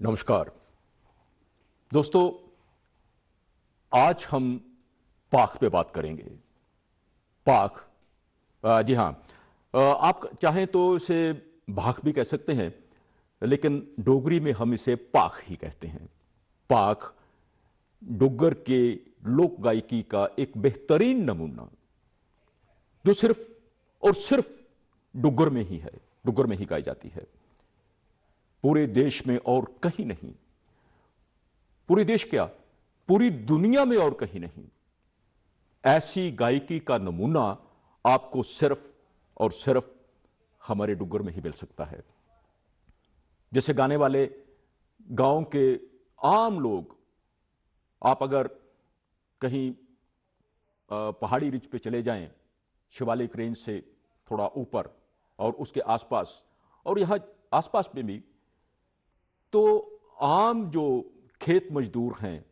नमस्कार दोस्तों, आज हम पाक पे बात करेंगे। पाक, जी हाँ, आप चाहें तो इसे भाक भी कह सकते हैं, लेकिन डोगरी में हम इसे पाक ही कहते हैं। पाक डुग्गर के लोक गायकी का एक बेहतरीन नमूना, जो सिर्फ और सिर्फ डुग्गर में ही है, डुग्गर में ही गाई जाती है, पूरे देश में और कहीं नहीं। पूरे देश क्या, पूरी दुनिया में और कहीं नहीं। ऐसी गायकी का नमूना आपको सिर्फ और सिर्फ हमारे डुग्गर में ही मिल सकता है। जैसे गाने वाले गांव के आम लोग, आप अगर कहीं पहाड़ी रिज पे चले जाएं, शिवालिक रेंज से थोड़ा ऊपर और उसके आसपास और यहां आसपास में भी, तो आम जो खेत मजदूर हैं,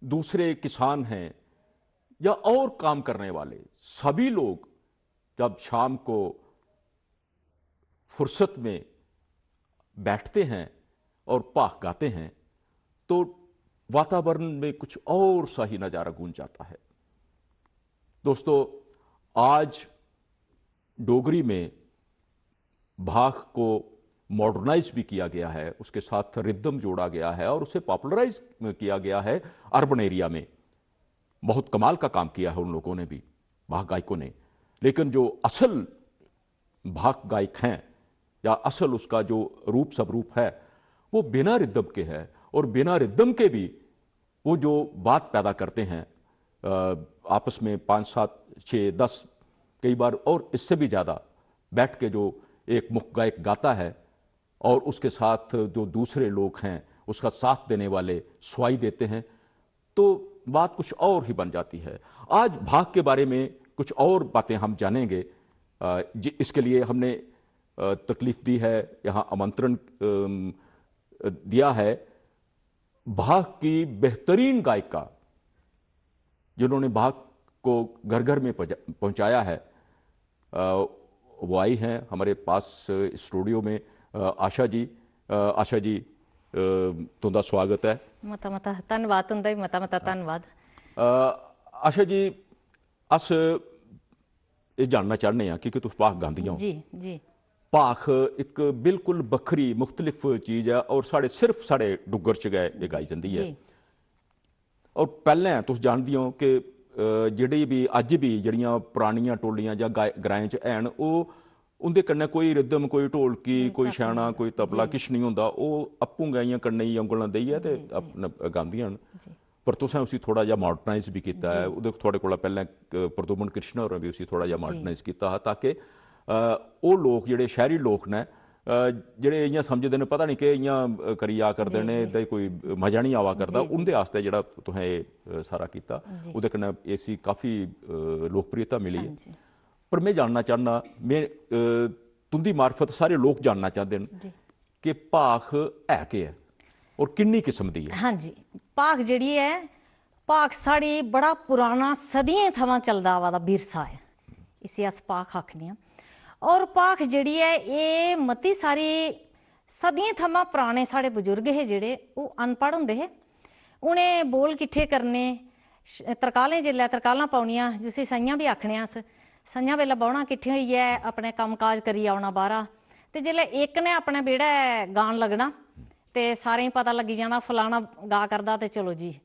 दूसरे किसान हैं या और काम करने वाले सभी लोग जब शाम को फुर्सत में बैठते हैं और पाक गाते हैं, तो वातावरण में कुछ और सा ही नजारा गूंज जाता है। दोस्तों, आज डोगरी में भाक को मॉडर्नाइज भी किया गया है, उसके साथ रिदम जोड़ा गया है और उसे पॉपुलराइज किया गया है अर्बन एरिया में। बहुत कमाल का काम किया है उन लोगों ने भी, भाक गायकों ने। लेकिन जो असल भाक गायक हैं या असल उसका जो रूप स्वरूप है, वो बिना रिदम के है। और बिना रिदम के भी वो जो बात पैदा करते हैं, आपस में 5, 7, 6, 10 कई बार और इससे भी ज्यादा बैठ के जो एक मुख्य गायक गाता है और उसके साथ जो दूसरे लोग हैं उसका साथ देने वाले स्वाई देते हैं, तो बात कुछ और ही बन जाती है। आज भाग के बारे में कुछ और बातें हम जानेंगे। इसके लिए हमने तकलीफ दी है, यहां आमंत्रण दिया है भाग की बेहतरीन गायिका, जिन्होंने भाग को घर घर में पहुंचाया है। वो आई हैं हमारे पास स्टूडियो में। आशा जी, आशा जी, तुंदा स्वागत है। मता मता धन्यवाद, तुंदा भी मता मता धन्यवाद। आशा जी, अस ये जानना चाहते हैं कि तुम भाख गांदियां हो। जी जी। भाख एक बिल्कुल बखरी मुख्तलिफ चीज है और सिर्फ साढ़े डुग्गर च गए गाई जाती है। और पहले तुम जानती हो कि ਜਿਹੜੀ भी अज भी जड़ियां पुरानियां टोलियां या ग्राएं च हैन, उनके कन्नै कोई रिदम, कोई ढोलकी, कोई छैना, कोई तबला किश नहीं होंदा। ओह् अप्पूं गाइयां कन्नै ही औंगलां देइयै ते गांदियां न। पर तुसें उसी थोड़ा जिहा मॉडर्नाइज भी किया है। उहदे थोड़े कोला पैह्लें प्रदुमन कृष्णा होरें भी उसी थोड़ा जिहा मॉडर्नाइज किया हा, ताकि ओह् लोग जेह्ड़े शहरी लोग ने, जेह्ड़े इ'यां समझदे न पता नहीं कि इ'यां करी आ करदे ने, ते कोई मजा नहीं आवा करदा, उं'दे आस्तै जेह्ड़ा तुसें एह् सारा कीता, ओह्दे कन्नै इसी काफ़ी लोकप्रियता मिली है। पर मैं जानना चाहना, मैं तुंदी मार्फत सारे लोग जानना चाहते हैं कि भाख है केह् है और किन्नी किस्म दी है। हाँ जी, भाख जेह्ड़ी है, भाख साढ़ी बड़ा पुराना सदियें थमां चलदा आवा दा विरसा है, इसी अस भाख आखने आं। और भाख जेह्ड़ी है एह् मती सारी सदियें थमां पुराने साढ़े बजुर्ग हे जेह्ड़े, ओह् अनपढ़ होंदे हे। उ'नें बोल किट्ठे करने, तरकालें जेल्लै तरकालां पौनियां, जिसी स'ञां बी आखने आं अस, स'ञां बेल्लै बौह्ना किट्ठे होइयै, अपने कम्म काज करियै औना बाह्रा, ते जेल्लै इक ने अपने बेड़ै गान लगना ते सारें गी पता लग्गी जाना फलाना गा करदा, ते चलो जी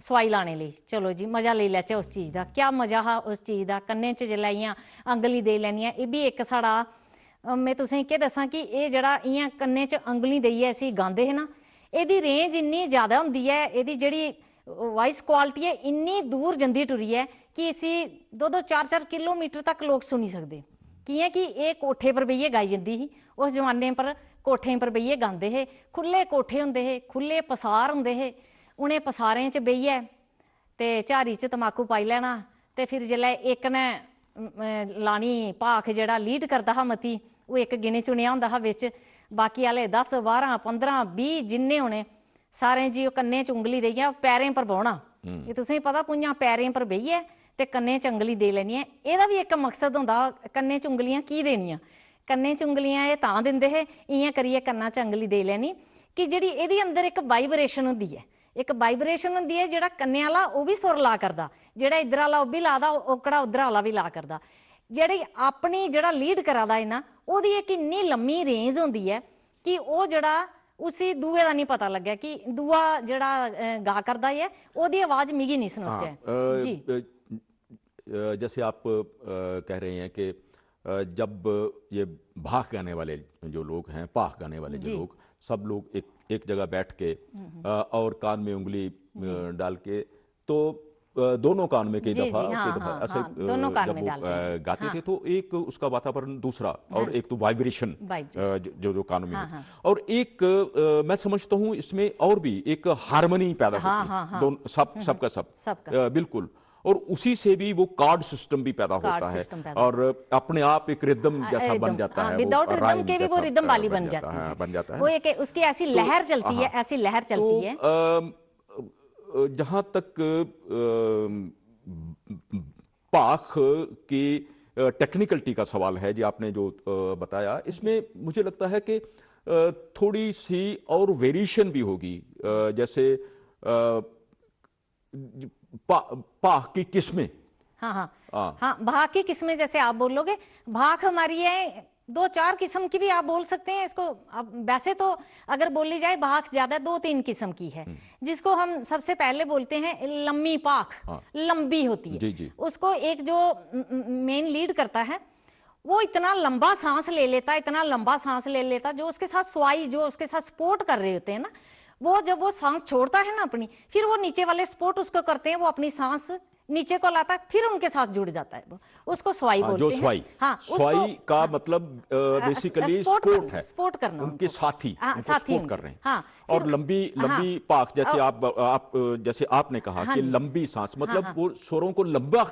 सोआई लाने लेई, चलो जी मजा लेई लैचे उस चीज़ दा। क्या मजा हा उस चीज़ दा, कन्नै च जेल्लै इ'यां अंगली देई लैनियां। एह् बी इक साढ़ा, मैं तुसेंगी केह् दस्सां कि एह् जेह्ड़ा इ'यां कन्नै च अंगली देइयै इसी गांदे हे ना, एह्दी रेंज इन्नी ज़्यादा होंदी है, एह्दी जेह्ड़ी वॉइस क्वालिटी है इन्नी दूर जंदी टुरियै कि इसी 2-2, 4-4 किलोमीटर तक लोग सुनी सकदे। कि'यां कि एह् कोठे पर बेहियै गाई जंदी ही। उस जमाने पर कोठें पर बेहियै गांदे हे, खुल्ले कोठे होंदे हे, खुल्ले पसार होंदे हे। उ'नें पसारें च बेहियै ते झारी च तमाकू पाई लैना, ते फिर जेल्लै इक ने लानी भाख, जेह्ड़ा लीड करदा हा मती, ओह् इक गिने चुनेआ होंदा हा बिच, बाकी आह्ले 10, 12, 15, 20 जिन्ने होने सारें जी ओह् कन्नै च उंगली देइयै पैरें पर बौह्ना। एह् तुसेंगी पता, भुंञां पैरें पर बेहियै ते कन्नै च उंगली देई लैनी ऐ। एह्दा बी इक मकसद होंदा, कन्नै च उंगलियां की देनियां। कन्नै च उंगलियां एह् तां दिंदे हे, इ'यां करियै कन्ना च उंगली देई लैनी कि ਜਿਹੜੀ ਇਹਦੇ ਅੰਦਰ ਇੱਕ ਵਾਈਬ੍ਰੇਸ਼ਨ ਹੁੰਦੀ ਹੈ, ਇੱਕ ਵਾਈਬ੍ਰੇਸ਼ਨ ਹੁੰਦੀ ਹੈ। ਜਿਹੜਾ ਕੰਨੇ ਵਾਲਾ ਉਹ ਵੀ ਸੁਰ ਲਾ ਕਰਦਾ, ਜਿਹੜਾ ਇੱਧਰ ਵਾਲਾ ਉਹ ਵੀ ਲਾਦਾ, ਔਕੜਾ ਉਧਰ ਵਾਲਾ ਵੀ ਲਾ ਕਰਦਾ। ਜਿਹੜੀ ਆਪਣੀ ਜਿਹੜਾ ਲੀਡ ਕਰਾਦਾ ਹੈ ਨਾ, ਉਹਦੀ ਇੱਕ ਇੰਨੀ ਲੰਮੀ ਰੇਂਜ ਹੁੰਦੀ ਹੈ ਕਿ ਉਹ ਜਿਹੜਾ ਉसी दूए का नहीं पता लगे कि दूआ जड़ा गा करदा है ओदी आवाज मिगी नहीं सुनोचे। जी जैसे आप कह रहे हैं कि जब ये भाग गाने वाले जो लोग हैं, पाख गाने वाले जो लोग, सब लोग एक जगह बैठ के और कान में उंगली डाल के, तो दोनों कान में कई दफा ऐसे जब वो गाते थे तो एक उसका वातावरण दूसरा, और एक तो वाइब्रेशन जो कानों में और एक मैं समझता हूँ इसमें और भी एक हार्मनी पैदा होती है, दोनों सबका सब बिल्कुल, और उसी से भी वो कार्ड सिस्टम भी पैदा होता है और अपने आप एक रिदम जैसा बन जाता है, विदाउट रिदम के भी वो रिदम वाली बन जाता है, वो एक उसकी ऐसी लहर चलती है, ऐसी लहर चलती है। जहां तक पाख की टेक्निकलिटी का सवाल है, जी आपने जो बताया, इसमें मुझे लगता है कि थोड़ी सी और वेरिएशन भी होगी। जैसे पाख की किस्में, हाँ भाग की किस्में जैसे आप बोलोगे, भाग हमारी है 2-4 किस्म की भी आप बोल सकते हैं इसको। अब वैसे तो अगर बोली जाए भाग ज्यादा 2-3 किस्म की है, जिसको हम सबसे पहले बोलते हैं लंबी पाख, लंबी होती है। जी। उसको एक जो मेन लीड करता है वो इतना लंबा सांस ले लेता, इतना लंबा सांस ले लेता, जो उसके साथ स्वाई जो उसके साथ सपोर्ट कर रहे होते हैं ना, वो जब वो सांस छोड़ता है ना अपनी, फिर वो नीचे वाले सपोर्ट उसको करते हैं, वो अपनी सांस नीचे को लाता है, फिर उनके साथ जुड़ जाता है, उसको स्वाई बोलते हैं। जो स्वाई, स्वाई का मतलब बेसिकली सपोर्ट है, सपोर्ट करना, उनके साथी उनको सपोर्ट कर रहे हैं। और फिर लंबी पाख, जैसे आप जैसे आपने कहा कि लंबी सांस, मतलब वो स्वरों को लंबा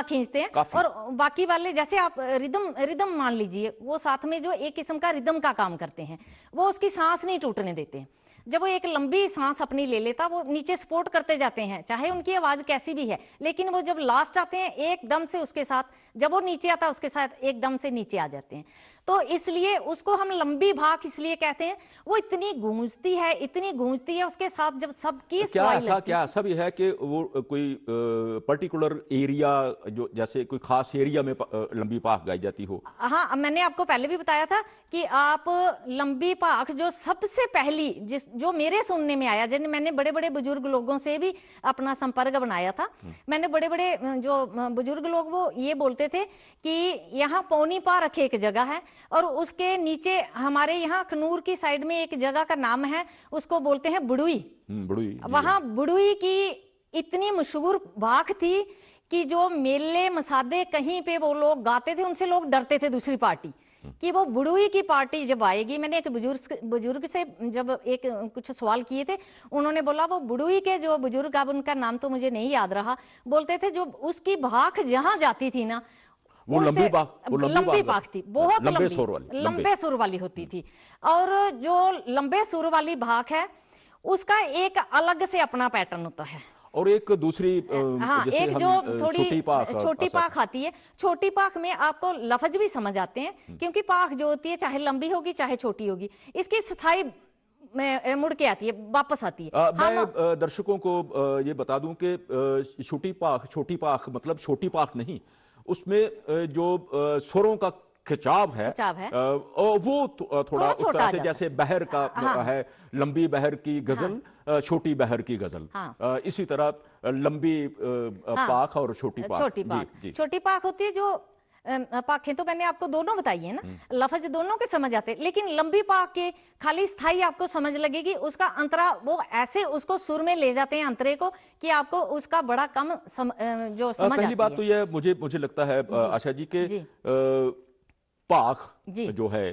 खींचते हैं। और बाकी वाले जैसे आप रिदम मान लीजिए, वो साथ में जो एक किस्म का रिदम का काम करते हैं, वो उसकी सांस नहीं टूटने देते हैं। जब वो एक लंबी सांस अपनी ले लेता, वो नीचे सपोर्ट करते जाते हैं, चाहे उनकी आवाज कैसी भी है, लेकिन वो जब लास्ट आते हैं एकदम से उसके साथ, जब वो नीचे आता है उसके साथ एकदम से नीचे आ जाते हैं। तो इसलिए उसको हम लंबी भाग इसलिए कहते हैं, वो इतनी गूंजती है उसके साथ जब सबकी क्या सब ये है कि वो कोई पर्टिकुलर एरिया, जो जैसे कोई खास एरिया में लंबी पाख गाई जाती हो? हाँ, मैंने आपको पहले भी बताया था कि आप लंबी पाख जो सबसे पहली जो मेरे सुनने में आया, जिन मैंने बड़े बड़े बुजुर्ग लोगों से भी अपना संपर्क बनाया था, मैंने बड़े बड़े जो बुजुर्ग लोग वो ये बोलते थे कि यहाँ पौनी पा रखे एक जगह है, और उसके नीचे हमारे यहाँ खनूर की साइड में एक जगह का नाम है, उसको बोलते हैं बुड़ुई। वहां बुड़ुई की इतनी मशहूर भाख थी कि जो मेले मसादे कहीं पे वो लोग गाते थे, उनसे लोग डरते थे दूसरी पार्टी कि वो बुड़ुई की पार्टी जब आएगी। मैंने एक बुजुर्ग से जब एक कुछ सवाल किए थे, उन्होंने बोला वो बुड़ुई के जो बुजुर्ग, अब उनका नाम तो मुझे नहीं याद रहा, बोलते थे जो उसकी भाख जहां जाती थी ना, वो लंबी पाख थी, बहुत लंबे सुर वाली होती थी। और जो लंबे सुर वाली भाख है उसका एक अलग से अपना पैटर्न होता है। और एक दूसरी एक जो थोड़ी छोटी पाख आती है, छोटी पाख में आपको लफ्ज भी समझ आते हैं, क्योंकि पाख जो होती है चाहे लंबी होगी चाहे छोटी होगी, इसकी स्थाई में मुड़ के आती है, वापस आती है। मैं दर्शकों को ये बता दूं कि छोटी पाख मतलब छोटी पाख नहीं, उसमें जो स्वरों का खिंचाव है वो थोड़ा उस तरह से जैसे बहर का है, लंबी बहर की गजल, छोटी बहर की गजल, इसी तरह लंबी पाख और छोटी पाख। छोटी पाख होती है जो पाखें तो मैंने आपको दोनों बताई है ना, लफ्ज दोनों के समझ आते हैं, लेकिन लंबी पाख के खाली स्थाई आपको समझ लगेगी, उसका अंतरा वो ऐसे उसको सुर में ले जाते हैं अंतरे को कि आपको उसका बड़ा कम जो समझ पहली बात तो यह मुझे लगता है आशा जी के पाख जो है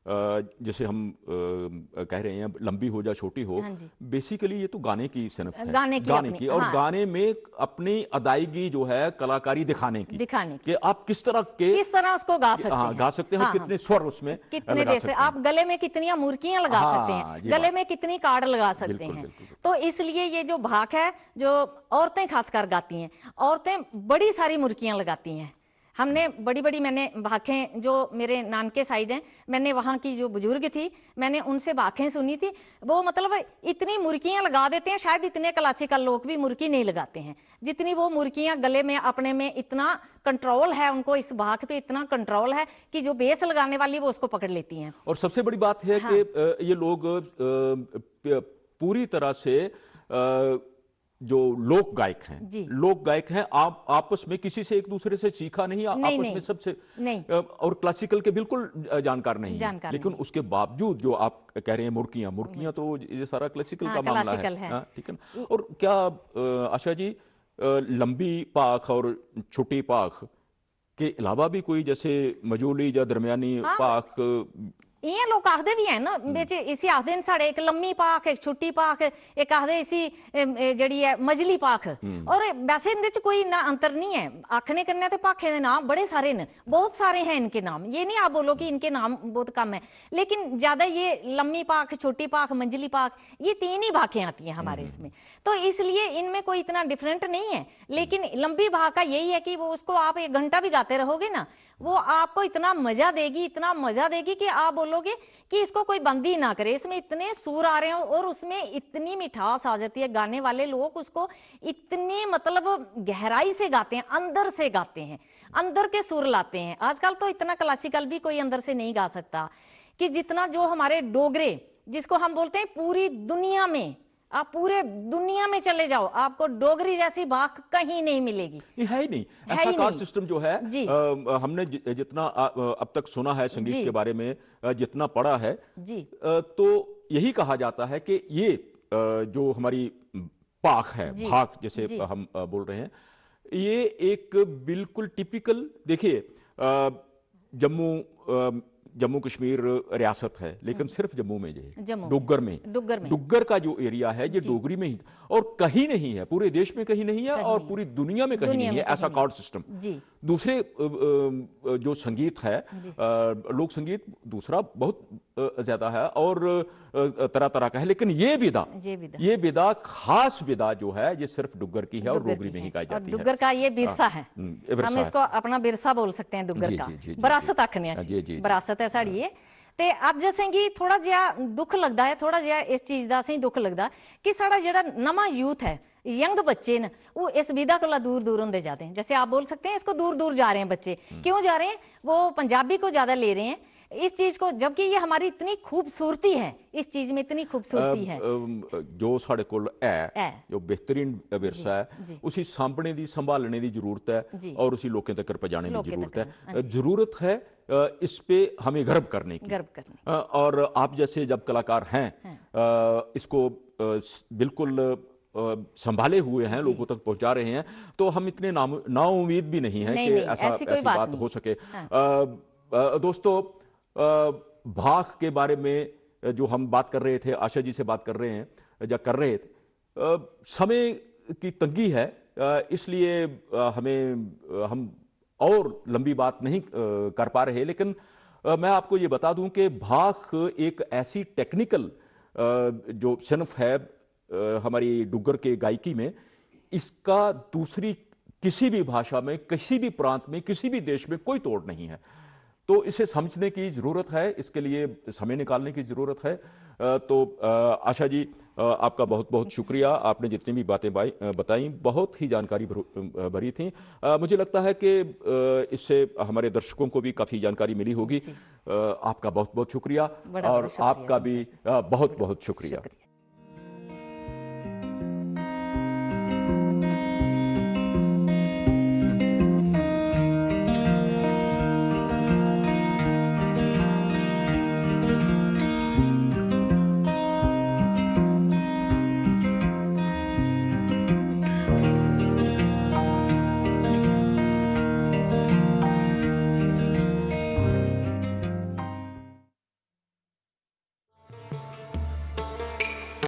जैसे हम कह रहे हैं लंबी हो या छोटी हो, बेसिकली ये तो गाने की सिनफ है, गाने की और गाने में अपनी अदायगी जो है कलाकारी दिखाने की कि आप किस तरह उसको गा सकते हैं, कितने स्वर उसमें कितने जैसे आप गले में कितनी मुर्कियां लगा सकते हैं, गले में कितनी कार्ड लगा सकते हैं। तो इसलिए ये जो भाग है जो औरतें खासकर गाती हैं, औरतें बड़ी सारी मुर्कियां लगाती हैं, हमने बड़ी बड़ी मैंने भाखें, जो मेरे नानके साइड हैं, मैंने वहाँ की जो बुजुर्ग थी मैंने उनसे भाखें सुनी थी। वो मतलब इतनी मुर्कियाँ लगा देते हैं, शायद इतने क्लासिकल लोग भी मुर्की नहीं लगाते हैं जितनी वो मुर्कियाँ गले में अपने में, इतना कंट्रोल है उनको, इस भाख पे इतना कंट्रोल है कि जो बेस लगाने वाली वो उसको पकड़ लेती हैं। और सबसे बड़ी बात है हाँ। कि ये लोग पूरी तरह से जो लोक गायक हैं, लोक गायक हैं, आप आपस में किसी से एक दूसरे से सीखा नहीं, आपस में सबसे नहीं, और क्लासिकल के बिल्कुल जानकार नहीं है, लेकिन नहीं। उसके बावजूद जो आप कह रहे हैं मुर्कियां तो ये सारा क्लासिकल का मामला है। ठीक है ना। और क्या आशा जी, लंबी पाख और छोटी पाख के अलावा भी कोई जैसे मजूली या दरमियानी पाख इं लोग आखते भी हैं ना बिच, इसी आखते हैं साढ़े एक लम्मी पाख, एक छोटी पाख, एक आखते इसी जड़ी है मजली पाख। और वैसे इनदे च कोई ना अंतर नहीं है, आखने करने ते पाखे के नाम बड़े सारे हैं, बहुत सारे हैं इनके नाम, ये नहीं आप बोलो कि इनके नाम बहुत कम है, लेकिन ज्यादा ये लम्मी पाख, छोटी पाख, मंजली पाख, ये 3 ही भाखें आती हैं हमारे इसमें, तो इसलिए इनमें कोई इतना डिफरेंट नहीं है। लेकिन लंबी भाख का यही है कि वो उसको आप 1 घंटा भी गाते रहोगे ना, वो आपको इतना मजा देगी, इतना मजा देगी कि आप बोलोगे कि इसको कोई बंद ही ना करे, इसमें इतने सुर आ रहे हो और उसमें इतनी मिठास आ जाती है, गाने वाले लोग उसको इतनी मतलब गहराई से गाते हैं, अंदर से गाते हैं, अंदर के सुर लाते हैं। आजकल तो इतना क्लासिकल भी कोई अंदर से नहीं गा सकता कि जितना जो हमारे डोगरे, जिसको हम बोलते हैं पूरी दुनिया में, आप पूरे दुनिया में चले जाओ आपको डोगरी जैसी भाख कहीं नहीं मिलेगी। है ही नहीं, ऐसा कार्ड सिस्टम जो है हमने जितना अब तक सुना है संगीत के बारे में, जितना पढ़ा है जी, तो यही कहा जाता है कि ये जो हमारी पाख है, भाख जैसे हम बोल रहे हैं, ये एक बिल्कुल टिपिकल, देखिए जम्मू कश्मीर रियासत है, लेकिन सिर्फ जम्मू में डुग्गर का जो एरिया है ये डोगरी में ही, और कहीं नहीं है, पूरे देश में कहीं नहीं है, और पूरी दुनिया में कहीं नहीं है ऐसा कार्ड सिस्टम। दूसरे जो संगीत है, लोक संगीत दूसरा बहुत ज्यादा है और तरह तरह का है, लेकिन ये विदा खास विदा जो है ये सिर्फ डुग्गर की है और डोगरी में ही गाई जाती है। डुग्गर का ये विरसा है, हम इसको अपना विरसा बोल सकते हैं, डुग्गर का विरासत आखने, विरासत है साड़ी ये। ते अज असेंगी थोड़ा जिहा दुख लगता है, थोड़ा जिहा इस चीज का असें दुख लगता कि साड़ा जिहड़ा नवा यूथ है, यंग बच्चे न, वो इस विधा को दूर दूर होंगे जाते हैं। जैसे आप बोल सकते हैं इसको दूर दूर जा रहे हैं बच्चे, क्यों जा रहे हैं, वो पंजाबी को ज्यादा ले रहे हैं इस चीज को, जबकि ये हमारी इतनी खूबसूरती है, इस चीज में इतनी खूबसूरती है। जो साढ़े कोल है जो बेहतरीन विरसा है, उसी सांभने दी, संभालने की जरूरत है और उसी लोगों तक पहुंचाने की जरूरत है। इस पे हमें गर्व करने की, और आप जैसे जब कलाकार हैं इसको बिल्कुल संभाले हुए हैं, लोगों तक पहुंचा रहे हैं, तो हम इतने नाउम्मीद भी नहीं है कि ऐसी बात हो सके। दोस्तों, भाख के बारे में जो हम बात कर रहे थे, आशा जी से बात कर रहे हैं या कर रहे थे, समय की तंगी है, इसलिए हम और लंबी बात नहीं कर पा रहे, लेकिन मैं आपको ये बता दूं कि भाख एक ऐसी टेक्निकल जो सिनफ है हमारी डुग्गर के गायकी में, इसका दूसरी किसी भी भाषा में, किसी भी प्रांत में, किसी भी देश में कोई तोड़ नहीं है। तो इसे समझने की जरूरत है, इसके लिए समय निकालने की जरूरत है। तो आशा जी, आपका बहुत बहुत शुक्रिया, आपने जितनी भी बातें बताई बहुत ही जानकारी भरी थी। मुझे लगता है कि इससे हमारे दर्शकों को भी काफी जानकारी मिली होगी। आपका बहुत बहुत शुक्रिया, और आपका भी बहुत बहुत शुक्रिया।